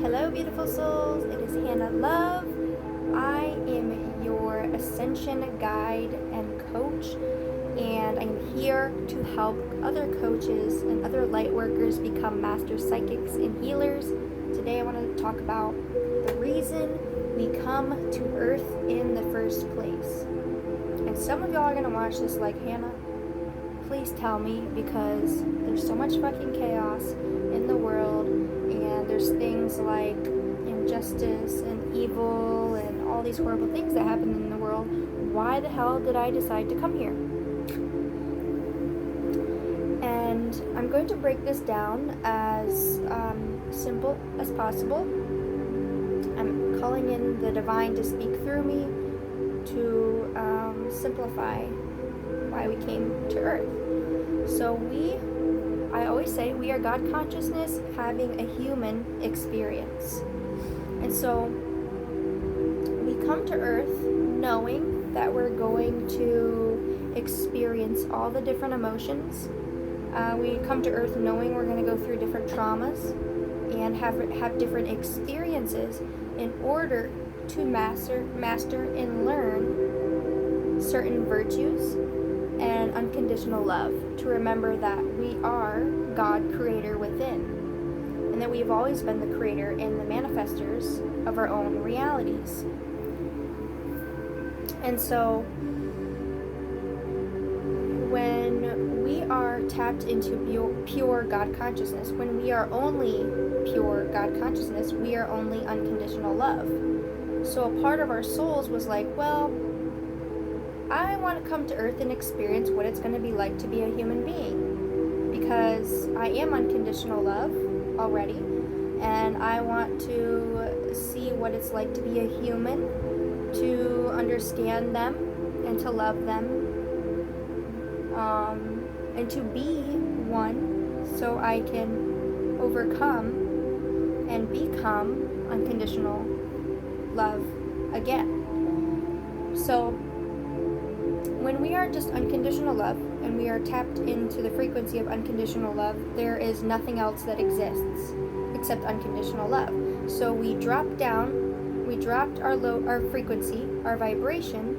Hello, beautiful souls. It is Hannah Love. I am your Ascension guide and coach, and I'm here to help other coaches and other light workers become master psychics and healers. Today, I want to talk about the reason we come to Earth in the first place. And some of y'all are going to watch this like, Hannah, please tell me, because there's so much fucking chaos in the world, and there's things like injustice and evil and all these horrible things that happen in the world. Why the hell did I decide to come here? And I'm going to break this down as simple as possible. I'm calling in the divine to speak through me to simplify why we came to Earth. So I always say we are God consciousness having a human experience. And so we come to Earth knowing that we're going to experience all the different emotions. We come to Earth knowing we're going to go through different traumas and have different experiences in order to master and learn certain virtues and unconditional love, to remember that we are God creator within, and that we've always been the creator and the manifestors of our own realities. And so when we are tapped into pure God consciousness, when we are only pure God consciousness, we are only unconditional love. So a part of our souls was like, well, I want to come to Earth and experience what it's going to be like to be a human being, because I am unconditional love already, and I want to see what it's like to be a human, to understand them and to love them, and to be one so I can overcome and become unconditional love again. So when we are just unconditional love and we are tapped into the frequency of unconditional love, there is nothing else that exists except unconditional love. So we dropped our frequency, our vibration,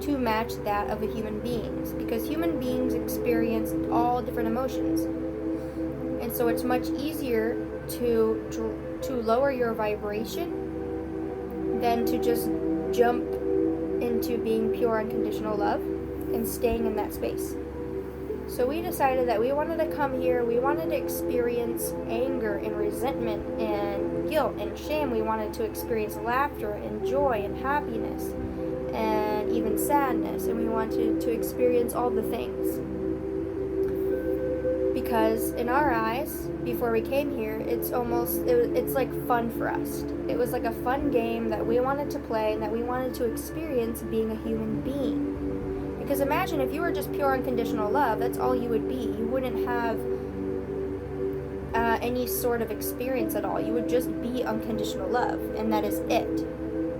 to match that of a human being's, because human beings experience all different emotions. And so it's much easier to lower your vibration than to just jump into being pure unconditional love and staying in that space. So we decided that we wanted to come here, we wanted to experience anger and resentment and guilt and shame. We wanted to experience laughter and joy and happiness and even sadness, and we wanted to experience all the things. Because in our eyes, before we came here, it's like fun for us. It was like a fun game that we wanted to play and that we wanted to experience being a human being. Because imagine if you were just pure unconditional love, that's all you would be. You wouldn't have any sort of experience at all. You would just be unconditional love, and that is it.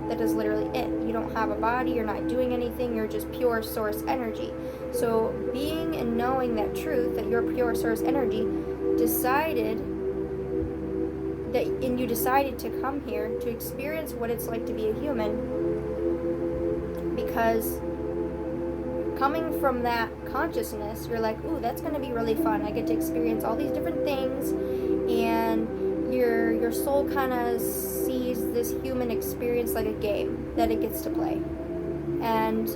That is literally it. You don't have a body, you're not doing anything, you're just pure source energy. So being and knowing that truth, that you're pure source energy, you decided to come here to experience what it's like to be a human, because coming from that consciousness, you're like, ooh, that's going to be really fun. I get to experience all these different things, and your soul kind of sees this human experience like a game that it gets to play. And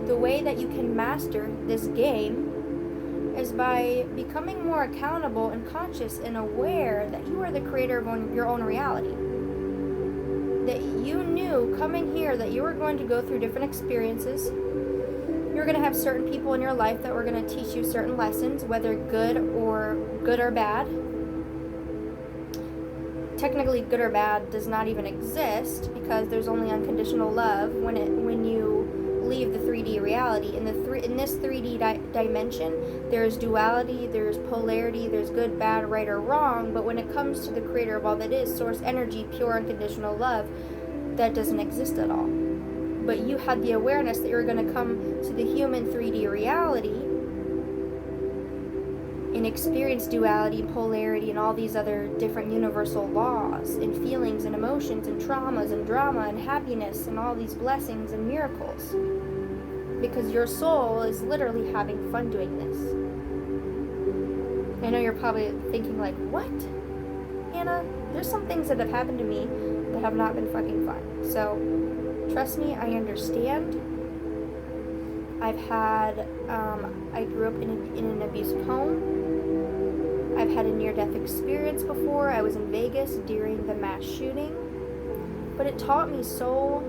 the way that you can master this game is by becoming more accountable and conscious and aware that you are the creator of your own reality. That you knew coming here that you were going to go through different experiences. You're going to have certain people in your life that were going to teach you certain lessons, whether good or bad. Technically, good or bad does not even exist, because there's only unconditional love when you leave the 3D reality. In this 3D dimension, there's duality, there's polarity, there's good, bad, right, or wrong. But when it comes to the creator of all that is, source energy, pure unconditional love, that doesn't exist at all. But you had the awareness that you were going to come to the human 3D reality and experience duality and polarity and all these other different universal laws and feelings and emotions and traumas and drama and happiness and all these blessings and miracles. Because your soul is literally having fun doing this. I know you're probably thinking like, what? Hannah, there's some things that have happened to me that have not been fucking fun. So, trust me, I understand. I've had, I grew up in an abusive home. I've had a near-death experience before. I was in Vegas during the mass shooting. But it taught me so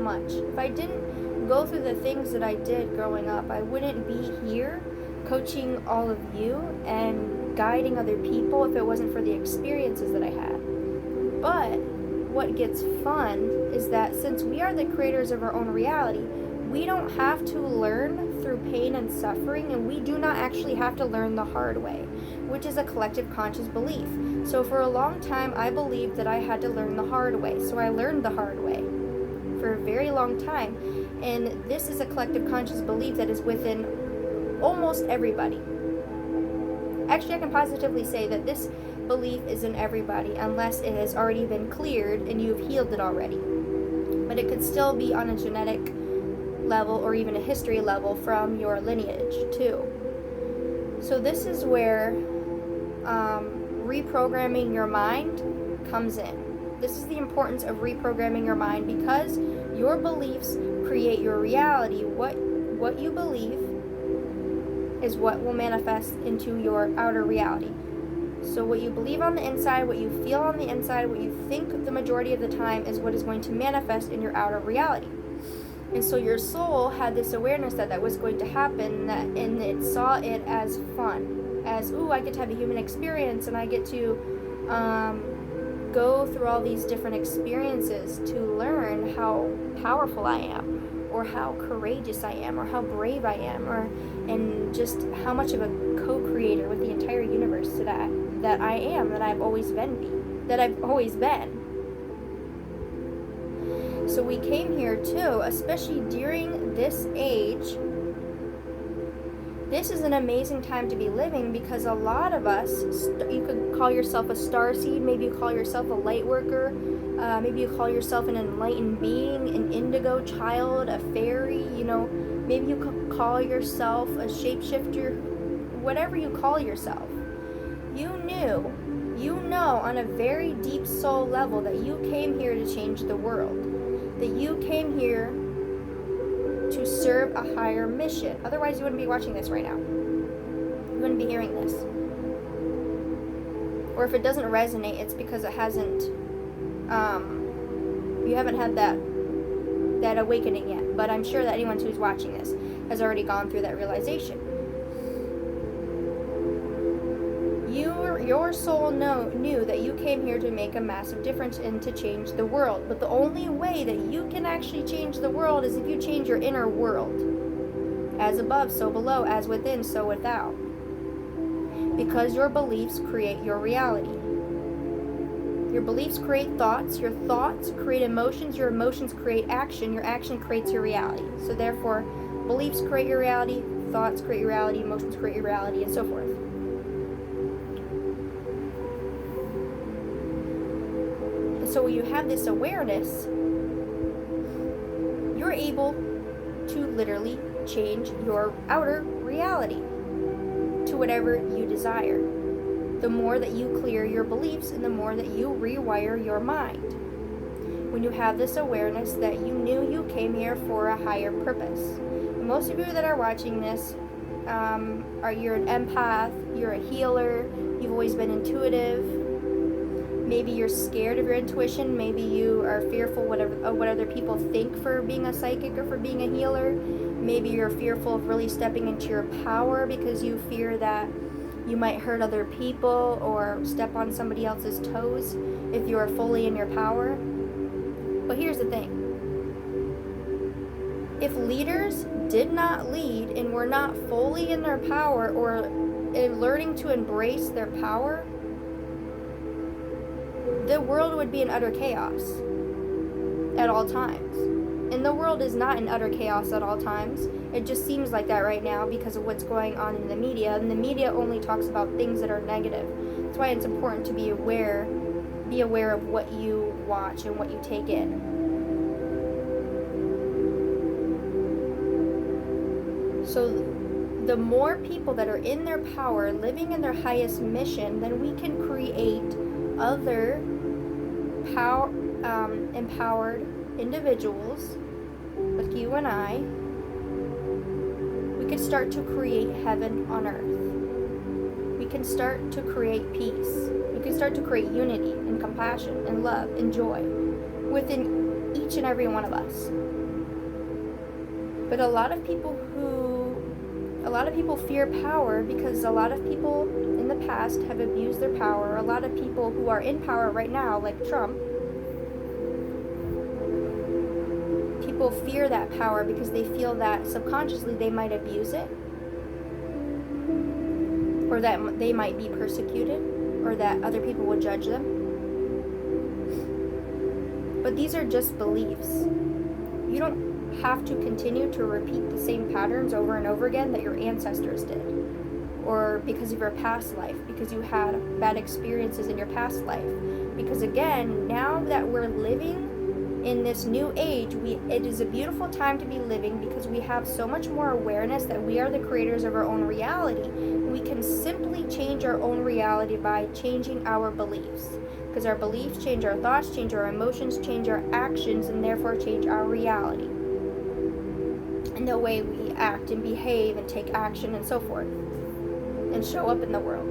much. If I didn't go through the things that I did growing up, I wouldn't be here coaching all of you and guiding other people if it wasn't for the experiences that I had. But what gets fun is that since we are the creators of our own reality, we don't have to learn through pain and suffering, and we do not actually have to learn the hard way, which is a collective conscious belief. So for a long time, I believed that I had to learn the hard way. So I learned the hard way for a very long time. And this is a collective conscious belief that is within almost everybody. Actually, I can positively say that this belief is in everybody unless it has already been cleared and you've healed it already. But it could still be on a genetic level or even a history level from your lineage too. So this is where reprogramming your mind comes in. This is the importance of reprogramming your mind, because your beliefs create your reality. What you believe is what will manifest into your outer reality. So what you believe on the inside, what you feel on the inside, what you think the majority of the time is what is going to manifest in your outer reality. And so your soul had this awareness that was going to happen, and it saw it as fun, as, ooh, I get to have a human experience, and I get to go through all these different experiences to learn how powerful I am, or how courageous I am, or how brave I am, and just how much of a co-creator with the entire universe that I am, that I've always been. So we came here too, especially during this age. This is an amazing time to be living, because a lot of us, you could call yourself a starseed, maybe you call yourself a light worker, maybe you call yourself an enlightened being, an indigo child, a fairy, maybe you could call yourself a shapeshifter, whatever you call yourself. You know on a very deep soul level that you came here to change the world, that you came here to serve a higher mission. Otherwise, you wouldn't be watching this right now. You wouldn't be hearing this. Or if it doesn't resonate, it's because it hasn't, you haven't had that awakening yet. But I'm sure that anyone who's watching this has already gone through that realization. Your soul knew that you came here to make a massive difference and to change the world. But the only way that you can actually change the world is if you change your inner world. As above, so below. As within, so without. Because your beliefs create your reality. Your beliefs create thoughts. Your thoughts create emotions. Your emotions create action. Your action creates your reality. So therefore, beliefs create your reality. Thoughts create your reality. Emotions create your reality, and so forth. So when you have this awareness, you're able to literally change your outer reality to whatever you desire. The more that you clear your beliefs and the more that you rewire your mind. When you have this awareness that you knew you came here for a higher purpose. And most of you that are watching this, you're an empath, you're a healer, you've always been intuitive. Maybe you're scared of your intuition. Maybe you are fearful of what other people think for being a psychic or for being a healer. Maybe you're fearful of really stepping into your power because you fear that you might hurt other people or step on somebody else's toes if you are fully in your power. But here's the thing. If leaders did not lead and were not fully in their power or learning to embrace their power, the world would be in utter chaos at all times. And the world is not in utter chaos at all times. It just seems like that right now because of what's going on in the media, and the media only talks about things that are negative. That's why it's important to be aware of what you watch and what you take in. So the more people that are in their power, living in their highest mission, then we can create other empowered individuals like you and I. We can start to create heaven on earth. We can start to create peace. We can start to create unity and compassion and love and joy within each and every one of us. But a lot of people fear power because a lot of people in the past have abused their power. A lot of people who are in power right now, like Trump, people fear that power because they feel that subconsciously they might abuse it, or that they might be persecuted, or that other people will judge them. But these are just beliefs. You don't have to continue to repeat the same patterns over and over again that your ancestors did, or because of your past life, because you had bad experiences in your past life. Because again, now that we're living in this new age, it is a beautiful time to be living because we have so much more awareness that we are the creators of our own reality. We can simply change our own reality by changing our beliefs, because our beliefs change our thoughts, change our emotions, change our actions, and therefore change our reality and the way we act and behave and take action and so forth and show up in the world.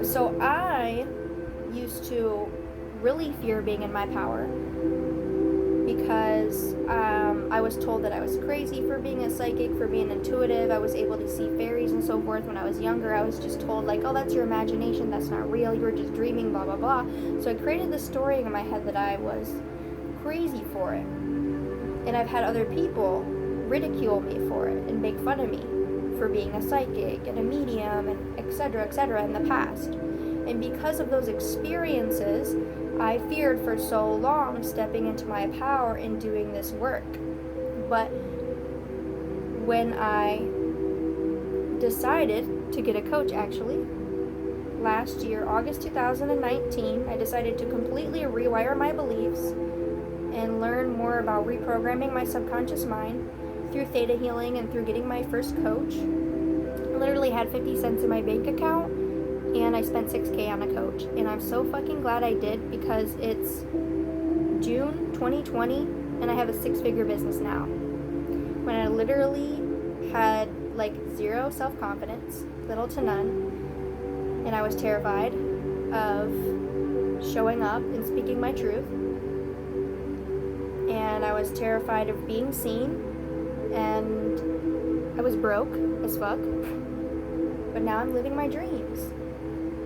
So I used to really fear being in my power because I was told that I was crazy for being a psychic, for being intuitive. I was able to see fairies and so forth when I was younger. I was just told like, oh, that's your imagination, that's not real, you were just dreaming, blah blah blah. So I created this story in my head that I was crazy for it. And I've had other people ridicule me for it and make fun of me for being a psychic and a medium and etc. in the past. And because of those experiences, I feared for so long stepping into my power and doing this work. But when I decided to get a coach, actually, last year, August 2019, I decided to completely rewire my beliefs and learn more about reprogramming my subconscious mind through theta healing and through getting my first coach. I literally had 50 cents in my bank account and I spent $6,000 on a coach, and I'm so fucking glad I did because it's June 2020 and I have a 6-figure business now. When I literally had like zero self-confidence, little to none, and I was terrified of showing up and speaking my truth, and I was terrified of being seen, and I was broke as fuck. But now I'm living my dreams.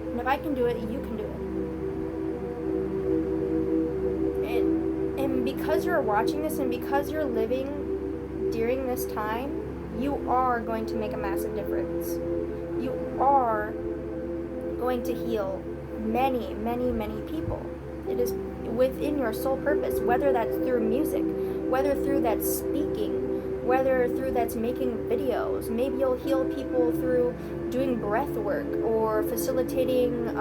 And if I can do it, you can do it. And because you're watching this and because you're living during this time, you are going to make a massive difference. You are going to heal many, many, many people. It is within your soul purpose, whether that's through music, whether through that's speaking, whether through that's making videos. Maybe you'll heal people through doing breath work or facilitating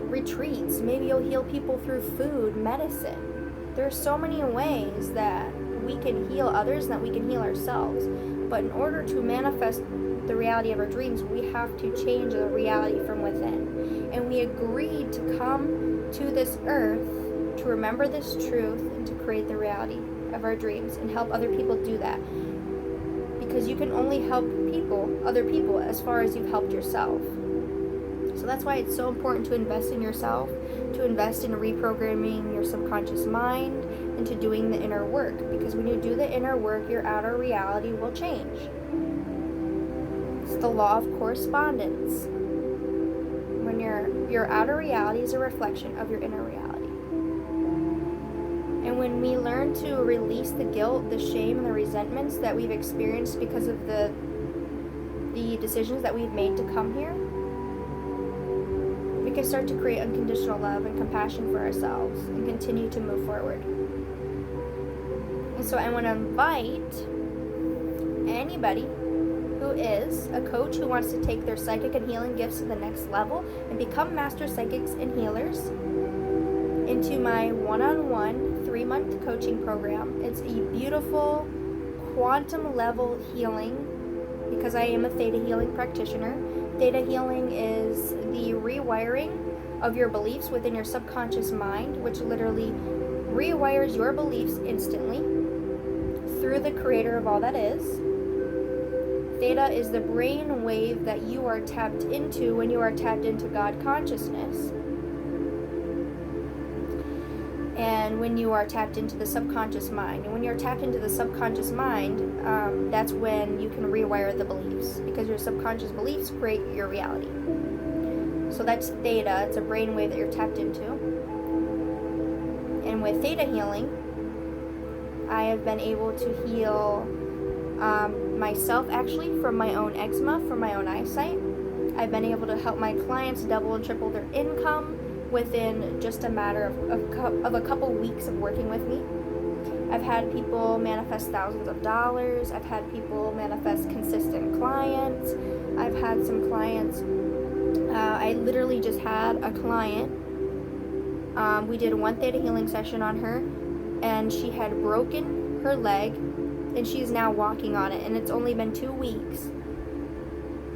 retreats. Maybe you'll heal people through food, medicine. There's so many ways that we can heal others and that we can heal ourselves. But in order to manifest the reality of our dreams, we have to change the reality from within. And we agreed to come to this earth to remember this truth and to create the reality of our dreams and help other people do that. Because you can only help other people, as far as you've helped yourself. So that's why it's so important to invest in yourself, to invest in reprogramming your subconscious mind, and to doing the inner work. Because when you do the inner work, your outer reality will change. It's the law of correspondence. When your outer reality is a reflection of your inner reality. And when we learn to release the guilt, the shame, and the resentments that we've experienced because of the decisions that we've made to come here, we can start to create unconditional love and compassion for ourselves and continue to move forward. And so I want to invite anybody who is a coach who wants to take their psychic and healing gifts to the next level and become master psychics and healers into my one-on-one 3-month coaching program. It's a beautiful quantum level healing because I am a Theta Healing Practitioner. Theta Healing is the rewiring of your beliefs within your subconscious mind, which literally rewires your beliefs instantly through the creator of all that is. Theta is the brain wave that you are tapped into when you are tapped into God consciousness. And when you are tapped into the subconscious mind. And when you're tapped into the subconscious mind, that's when you can rewire the beliefs, because your subconscious beliefs create your reality. So that's Theta. It's a brain wave that you're tapped into. And with Theta Healing, I have been able to heal myself actually from my own eczema, from my own eyesight. I've been able to help my clients double and triple their income within just a matter of a couple weeks of working with me. I've had people manifest thousands of dollars. I've had people manifest consistent clients. I've had some clients, I literally just had a client, we did one Theta Healing session on her, and she had broken her leg, and she's now walking on it, and it's only been 2 weeks.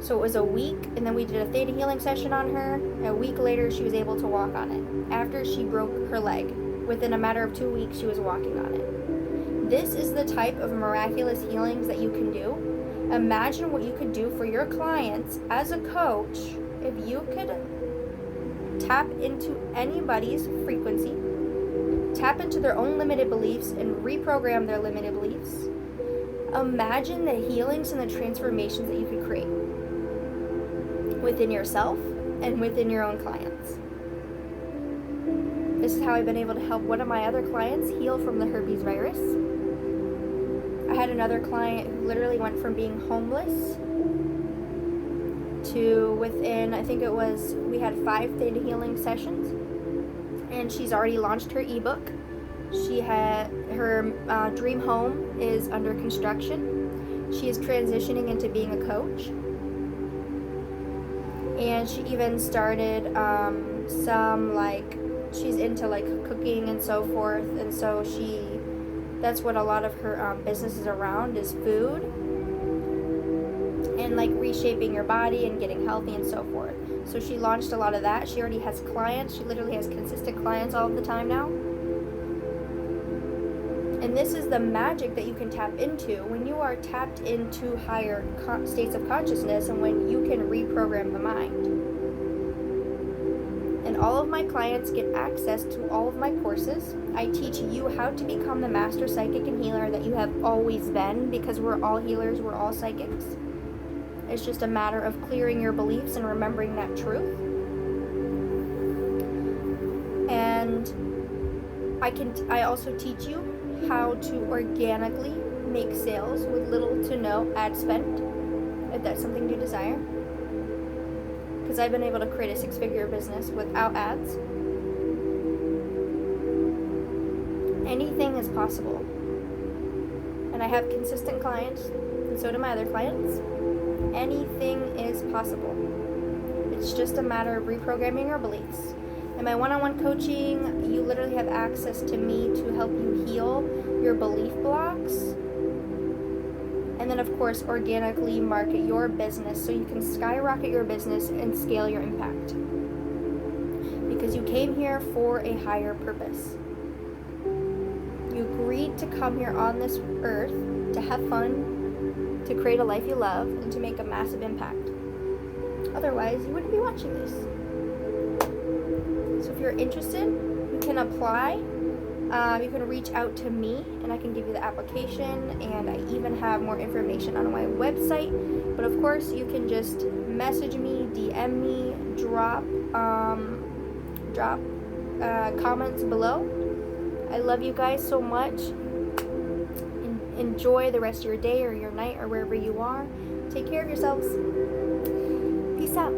So it was a week, and then we did a Theta Healing session on her. A week later, she was able to walk on it. After she broke her leg, within a matter of 2 weeks, she was walking on it. This is the type of miraculous healings that you can do. Imagine what you could do for your clients as a coach if you could tap into anybody's frequency, tap into their own limited beliefs, and reprogram their limited beliefs. Imagine the healings and the transformations that you could create within yourself and within your own clients. This is how I've been able to help one of my other clients heal from the herpes virus. I had another client who literally went from being homeless to within, I think it was, we had 5 Theta Healing sessions, and she's already launched her ebook. She had her dream home is under construction. She is transitioning into being a coach. And she even started she's into cooking and so forth, and so that's what a lot of her business is around, is food and reshaping your body and getting healthy and so forth. So she launched a lot of that. She already has clients. She literally has consistent clients all of the time now. And this is the magic that you can tap into when you are tapped into higher states of consciousness, and when you can reprogram the mind. And all of my clients get access to all of my courses. I teach you how to become the master psychic and healer that you have always been, because we're all healers, we're all psychics. It's just a matter of clearing your beliefs and remembering that truth. And I also teach you how to organically make sales with little to no ad spend, if that's something you desire. Because I've been able to create a 6-figure business without ads. Anything is possible. And I have consistent clients, and so do my other clients. Anything is possible. It's just a matter of reprogramming your beliefs. In my one-on-one coaching, you literally have access to me to help you heal your belief blocks. And then, of course, organically market your business so you can skyrocket your business and scale your impact. Because you came here for a higher purpose. You agreed to come here on this earth to have fun, to create a life you love, and to make a massive impact. Otherwise, you wouldn't be watching this. So if you're interested, you can apply. You can reach out to me, and I can give you the application, and I even have more information on my website. But of course, you can just message me, DM me, drop comments below. I love you guys so much. Enjoy the rest of your day or your night or wherever you are. Take care of yourselves. Peace out.